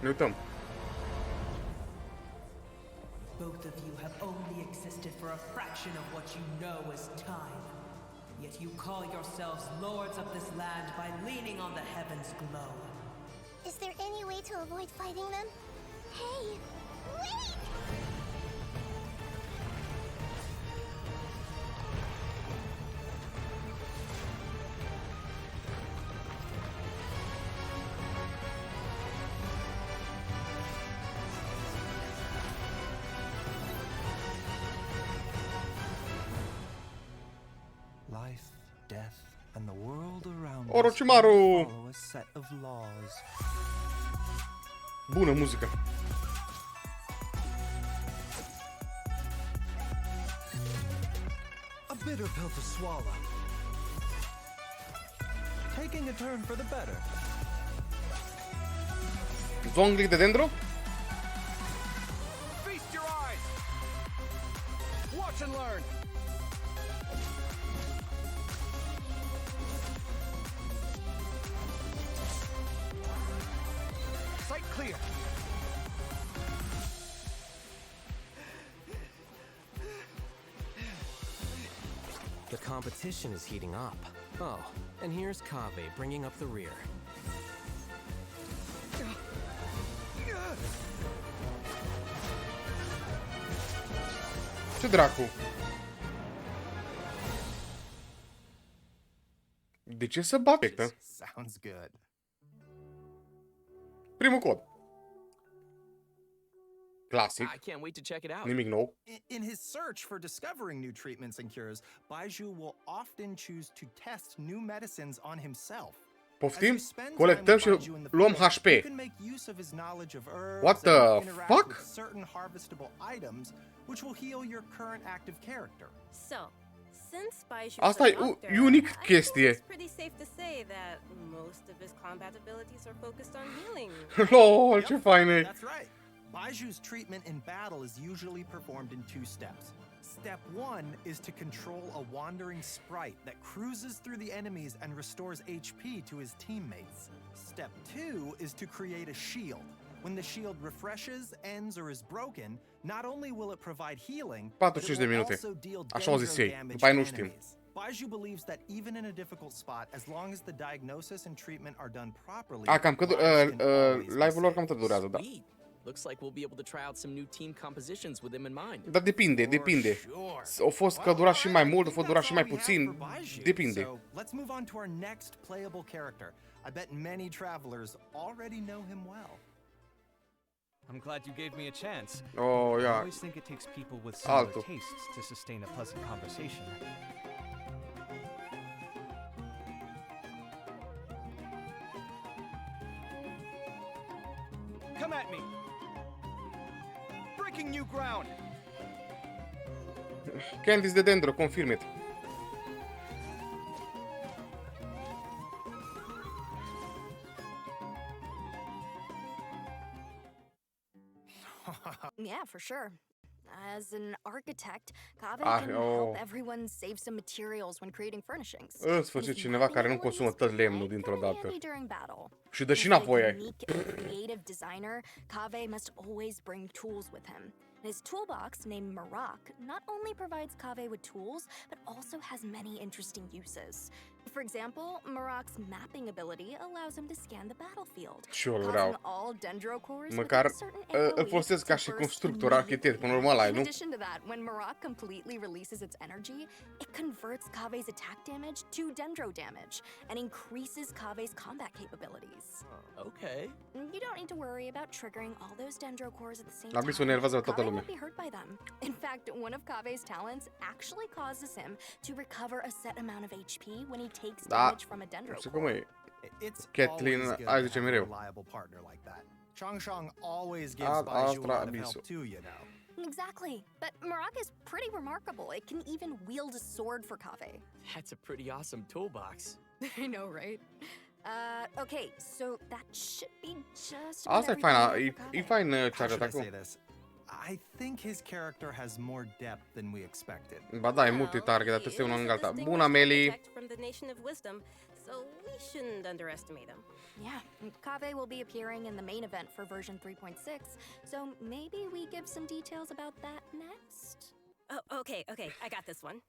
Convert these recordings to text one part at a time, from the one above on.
Ne uităm. Both of you have only existed for a fraction of what you know as time. Yet you call yourselves lords of this land by leaning on the heavens' glow. Is there any way to avoid fighting them? Hey, wait! Life, death, and the world around us Orochimaru! follow a set of laws. Bună muzică. A bitter pill to swallow. Taking a turn for the better. Zongli de dendro? Feast your eyes. Watch and learn. Sight clear. The competition is heating up. Oh, and here's Kaveh bringing up the rear. Ce dracu? De ce să bate? Sounds good. Primul cod. Clasic. I can't wait to check it out. Nimic nou. In his search for discovering new treatments and cures, Baiju will often choose to test new medicines on himself. Poftim? Colectăm și luăm HP. What the fuck? Certain harvestable items which will heal your current active character. So, since Baiju Asta e unic chestie. it's pretty safe to say that most of his combat abilities are focused on healing. LOL, ce fain e. That's right. Baiju's treatment in battle is usually performed in two steps. Step 1 is to control a wandering sprite that cruises through the enemies and restores HP to his teammates. Step 2 is to create a shield. When the shield refreshes, ends, or is broken, not only will it provide healing, but it 45 de will minute. also deal Așa au zis dendro ei. damage După aia to nu știm. enemies. Baiju believes that even in a difficult spot, as long as the diagnosis and treatment are done properly, Cam cât live-ul lor cam cât durează, da. Sweet. Looks like we'll be able to try out some new team compositions with him in mind. Dar depinde. Au fost că dura și mai mult, au fost dura și mai puțin. Depinde. So, let's move on to our next playable character. I bet many travelers already know him well. I'm glad you gave me a chance. Oh, I ia. always think it takes people with similar Altul. tastes to sustain a pleasant conversation. Come at me! Breaking new ground! Candice de dendro, confirm it. Yeah, for sure. As an architect, Kaveh Ah, can oh. help everyone save some materials when creating furnishings. În sfârșit, cineva care nu consumă tot lemnul dintr-o dată. During battle. Și dă și As a înapoi ai. unique and creative designer, Kaveh must always bring tools with him. His toolbox, named Marak, not only provides Kaveh with tools, but also has many interesting uses. For example, Marak's mapping ability allows him to scan the battlefield, Și eu îl causing vreau. all dendro cores Măcar within a certain îl AoE folosesc to ca și burst constructor, immediately. arhitect, până la urmă ăla e, In nu? addition to that, when Marak completely releases its energy, it converts Kaveh's attack damage to dendro damage and increases Kaveh's combat capabilities. Okay. You don't need to worry about triggering all those dendro cores at the same La time. Bliss o enervează toată Kaveh lumea. won't be hurt by them. In fact, one of Kaveh's talents actually causes him to recover a set amount of HP when he takes Da, damage from a dendro știi cum core. e? It's Kathleen, always good ai to zice have a mereu. reliable partner like that. Changshang always gives Baiju a Astra lot of Abisu. help too, you know. Exactly. But Marak is pretty remarkable. It can even wield a sword for Kaveh. That's a pretty awesome toolbox. I know, right? Okay, so that should be just Asta e about fain, everything for e Kaveh. fain How charge should I attack-ul. say this? I think his character has more depth than we expected. Ba da, e multi-target, dar trebuie să iei una lângă alta. Bună, Meli! From the nation of wisdom, so we shouldn't underestimate him. Yeah, Kave will be appearing in the main event for version 3.6, so maybe we give some details about that next? Oh, okay, I got this one.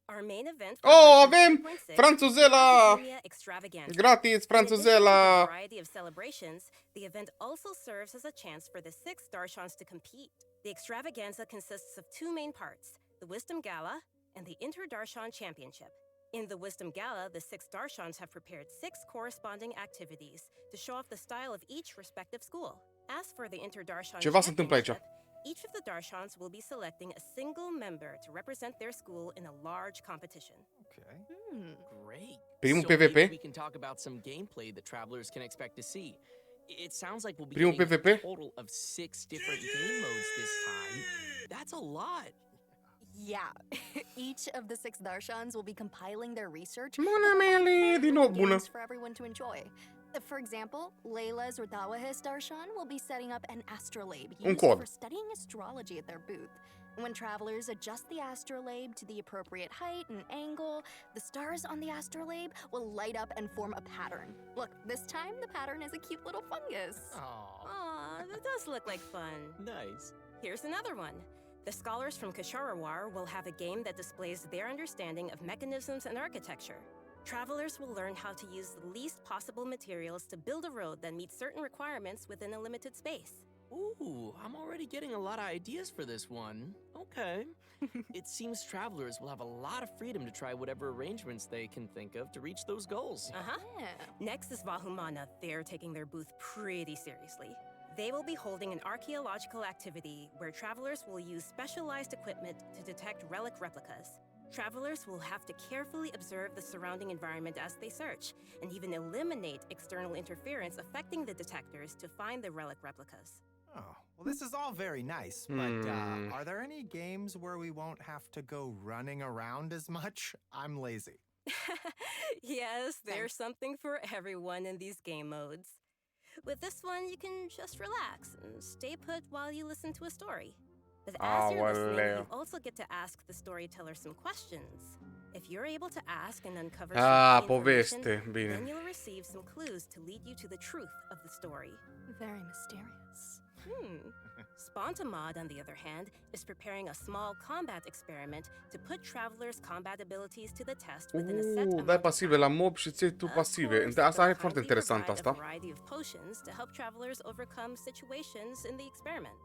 Our main event Oh, version avem 3.6 is franțuzela! Academia Extravaganza. Gratis, In addition to franțuzela! a variety of celebrations, the event also serves as a chance for the 6 Darshans to compete. The extravaganza consists of 2 main parts, the Wisdom Gala and the Inter-Darshan Championship. In the Wisdom Gala, the 6 Darshans have prepared 6 corresponding activities to show off the style of each respective school. As for the Inter-Darshan Ceva se întâmplă aici. Championship, each of the Darshans will be selecting a single member to represent their school in a large competition. Okay. Great. Primul So PvP? maybe we can talk about some gameplay that travelers can expect to see. It sounds like we'll be Primul getting PvP? a total of 6 different game modes this time. That's a lot. Yeah, each of the 6 Darshans will be compiling their research Bună, Meli! Din nou bună! games for everyone to enjoy. For example, Layla's or Dawahis Darshan will be setting up an astrolabe used cod. for studying astrology at their booth. When travelers adjust the astrolabe to the appropriate height and angle, the stars on the astrolabe will light up and form a pattern. Look, this time the pattern is a cute little fungus. Aw, Aw, that does look like fun. nice. Here's another one. The scholars from Kasharawar will have a game that displays their understanding of mechanisms and architecture. Travelers will learn how to use the least possible materials to build a road that meets certain requirements within a limited space. Ooh, I'm already getting a lot of ideas for this one. Okay. It seems travelers will have a lot of freedom to try whatever arrangements they can think of to reach those goals. Uh-huh. Yeah. Next is Vahumana. They're taking their booth pretty seriously. They will be holding an archaeological activity where travelers will use specialized equipment to detect relic replicas. Travelers will have to carefully observe the surrounding environment as they search, and even eliminate external interference affecting the detectors to find the relic replicas. Oh, well, this is all very nice, but are there any games where we won't have to go running around as much? I'm lazy. Yes, there's something for everyone in these game modes. With this one, you can just relax and stay put while you listen to a story. But as you're listening, you also get to ask the storyteller some questions. If you're able to ask and uncover some key information, poveste, bine. then you'll receive some clues to lead you to the truth of the story. Very mysterious. Spontamod, on the other hand, is preparing a small combat experiment to put travelers' combat abilities to the test within a set amount Dai of pasive time. la mob și ții tu Of pasive. course, Asta they'll e foarte kindly interesant provide asta. a variety of potions to help travelers overcome situations in the experiment.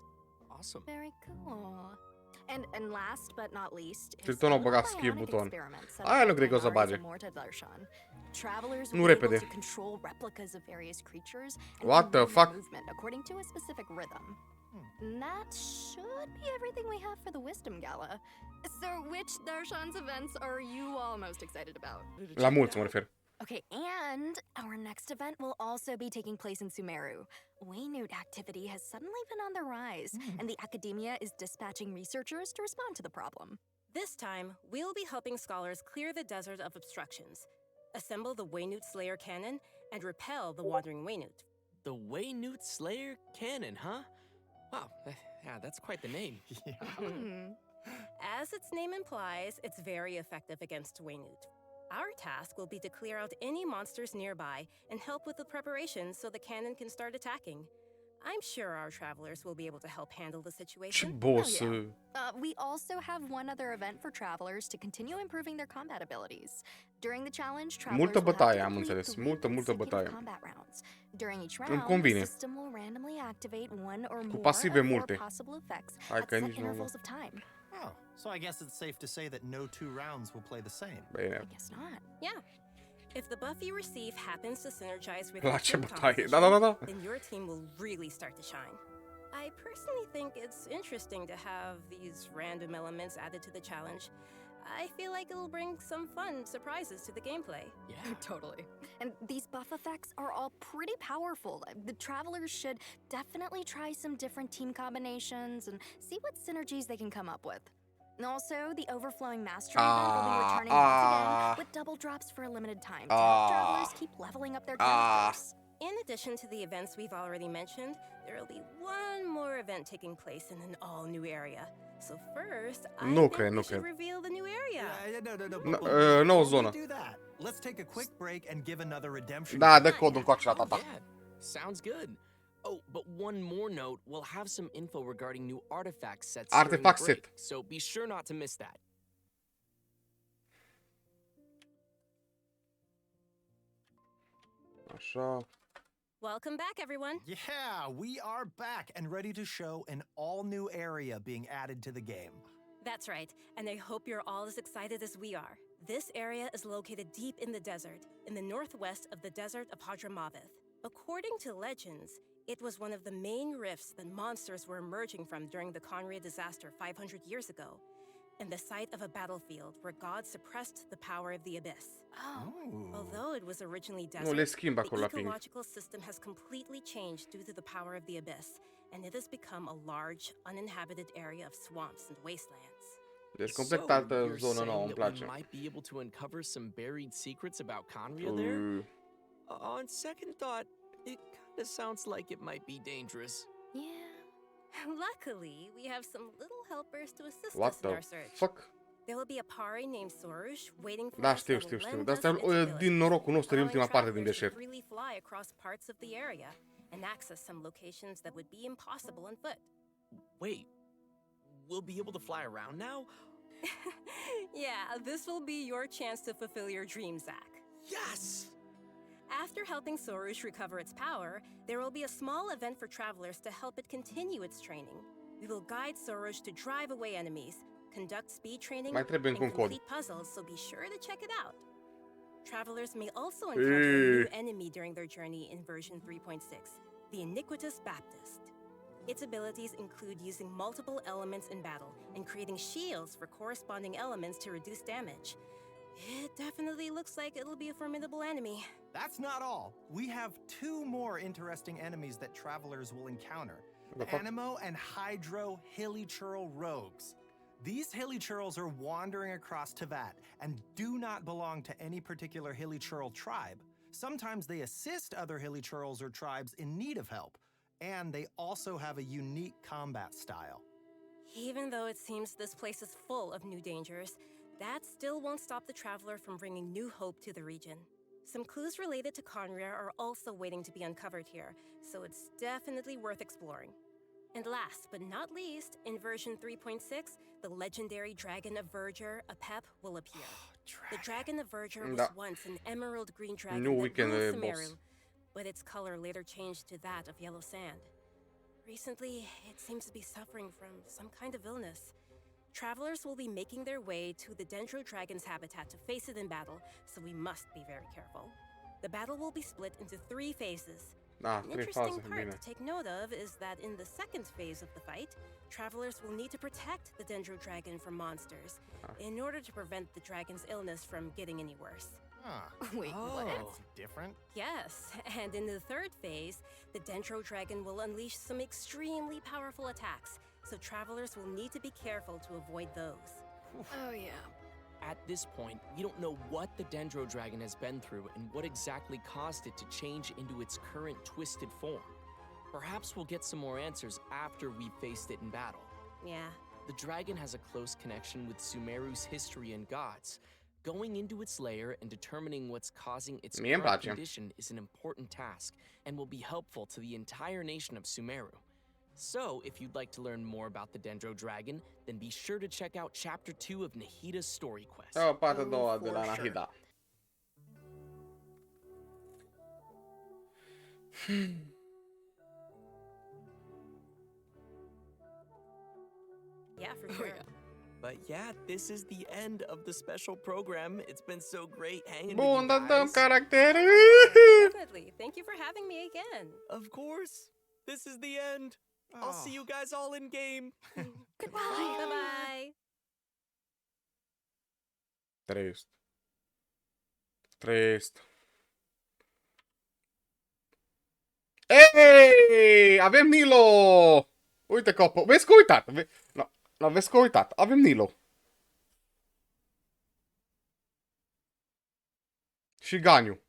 Awesome. Very cool. And last but not least, Și is tot n-au a băgat little skip bionic buton. experiment set Aia up nu by cred că o să Nari's bage. Immortal Darshan. Travelers Nu will be able repede. to control replicas of various creatures and What the command their fuck? movement according to a specific rhythm. And that should be everything we have for the Wisdom Gala. So which Darshan's events are you all most excited about? La mulți mă refer. Okay, and our next event will also be taking place in Sumeru. Waynute activity has suddenly been on the rise, and the academia is dispatching researchers to respond to the problem. This time, we'll be helping scholars clear the desert of obstructions, assemble the Waynute Slayer cannon, and repel the Wandering Waynute. The Waynute Slayer Cannon, huh? Wow, yeah, that's quite the name. As its name implies, it's very effective against Waynute. Our task will be to clear out any monsters nearby and help with the preparations so the cannon can start attacking. I'm sure our travelers will be able to help handle the Ce situation. boss. We also have one other event for travelers to continue improving their combat abilities. During the challenge, travelers Multă will have bătaie, to am complete înțeles. 3 Multă consecutive bătaie. combat rounds. During each Îmi round, convine. the system will randomly activate one or more pasive of 4 multe. possible effects Hai at că set nici nu- intervals of time. Oh, so I guess it's safe to say that no 2 rounds will play the same. Bine. I guess not. Yeah. If the buff you receive happens to synergize with La your ce team bătaie. composition, Da. then your team will really start to shine. I personally think it's interesting to have these random elements added to the challenge. I feel like it'll bring some fun surprises to the gameplay. Yeah. Totally. And these buff effects are all pretty powerful. The travelers should definitely try some different team combinations and see what synergies they can come up with. And also, the Overflowing Mastery event will be returning once again with double drops for a limited time to help travelers keep leveling up their characters. In addition to the events we've already mentioned, there will be one more event taking place in an all-new area. So first, I Nu think cred, we nu should cred. reveal the new area. Nouă Before we zonă. do that, let's take a quick break and give another redemption. Da, code. dă codul încoace la Oh, tata. yeah. Sounds good. Oh, but one more note, we'll have some info regarding new artifact sets during the Artifact break, set. so be sure not to miss that. Așa. Welcome back, everyone. Yeah, we are back and ready to show an all-new area being added to the game. That's right, and I hope you're all as excited as we are. This area is located deep in the desert, in the northwest of the desert of Hadramaveth. According to legends, it was one of the main rifts that monsters were emerging from during the Conria disaster 500 years ago, and the site of a battlefield where God suppressed the power of the abyss. Ooh. Although it was originally Nu le desert, schimb the acolo la ping. ecological system has completely changed due to the power of the abyss, and it has become a large, uninhabited area of swamps and wastelands. Deci complet So, altă you're zonă nouă, saying îmi that we place. might be able to uncover some buried secrets about Conria there? On second thought, it kind of sounds like it might be dangerous. Yeah. Luckily, we have some little helpers to assist What us in the our search. fuck? There will be a pari named Sorush waiting for Da, us știu, that știu, will știu. lend Dar us asta its din abilities, norocul nostru din allowing ultima parte din travelers to deșert. freely fly across parts of the area and access some locations that would be impossible on foot. Wait, we'll be able to fly around now? Yeah, this will be your chance to fulfill your dream, Zach. Yes! After helping Sorush recover its power, there will be a small event for travelers to help it continue its training. We will guide Sorush to drive away enemies, conduct speed training, Mai trebuie and încă un cod. complete puzzles, so be sure to check it out. Travelers may also encounter a new enemy during their journey in version 3.6, the Iniquitous Baptist. Its abilities include using multiple elements in battle and creating shields for corresponding elements to reduce damage. It definitely looks like it'll be a formidable enemy. That's not all. We have two more interesting enemies that travelers will encounter. The Animo and Hydro Hilichurl rogues. These Hilichurls are wandering across Tevat and do not belong to any particular Hilichurl tribe. Sometimes they assist other Hilichurls or tribes in need of help, and they also have a unique combat style. Even though it seems this place is full of new dangers, that still won't stop the traveler from bringing new hope to the region. Some clues related to Conria are also waiting to be uncovered here, so it's definitely worth exploring. And last but not least, in version 3.6, the legendary Dragon of Verdure, Apep, will appear. The Dragon of Verdure was once an emerald green dragon Nu that weekend ruled boss. Sumeru, but its color later changed to that of yellow sand. Recently, it seems to be suffering from some kind of illness. Travelers will be making their way to the Dendro Dragon's habitat to face it in battle, so we must be very careful. The battle will be split into 3 phases. Da, An 3 interesting faze, part bine. to take note of is that in the second phase of the fight, travelers will need to protect the Dendro Dragon from monsters in order to prevent the dragon's illness from getting any worse. Huh. Wait, what? That's different. Yes, and in the third phase, the Dendro Dragon will unleash some extremely powerful attacks, so travelers will need to be careful to avoid those. Oh, yeah. At this point, we don't know what the Dendro Dragon has been through and what exactly caused it to change into its current twisted form. Perhaps we'll get some more answers after we've faced it in battle. Yeah. The dragon has a close connection with Sumeru's history and gods. Going into its lair and determining what's causing its Mie îmi current place. condition is an important task and will be helpful to the entire nation of Sumeru. So, if you'd like to learn more about the Dendro Dragon, then be sure to check out Chapter 2 of Nahida's story quest. O, partea a doua de for la sure. Nahida. Yeah, for sure. But yeah, this is the end of the special program. It's been so great hanging Bun, with you dăm guys. caractere. Definitely. Thank you for having me again. Of course. This is the end. I'll see you guys all in game. Goodbye. Bye-bye. Trist. Trist. Ei, avem Nilo! Uite copă, vezi că a uitat. No, vezi că a uitat. Avem Nilo. Și Ganiu.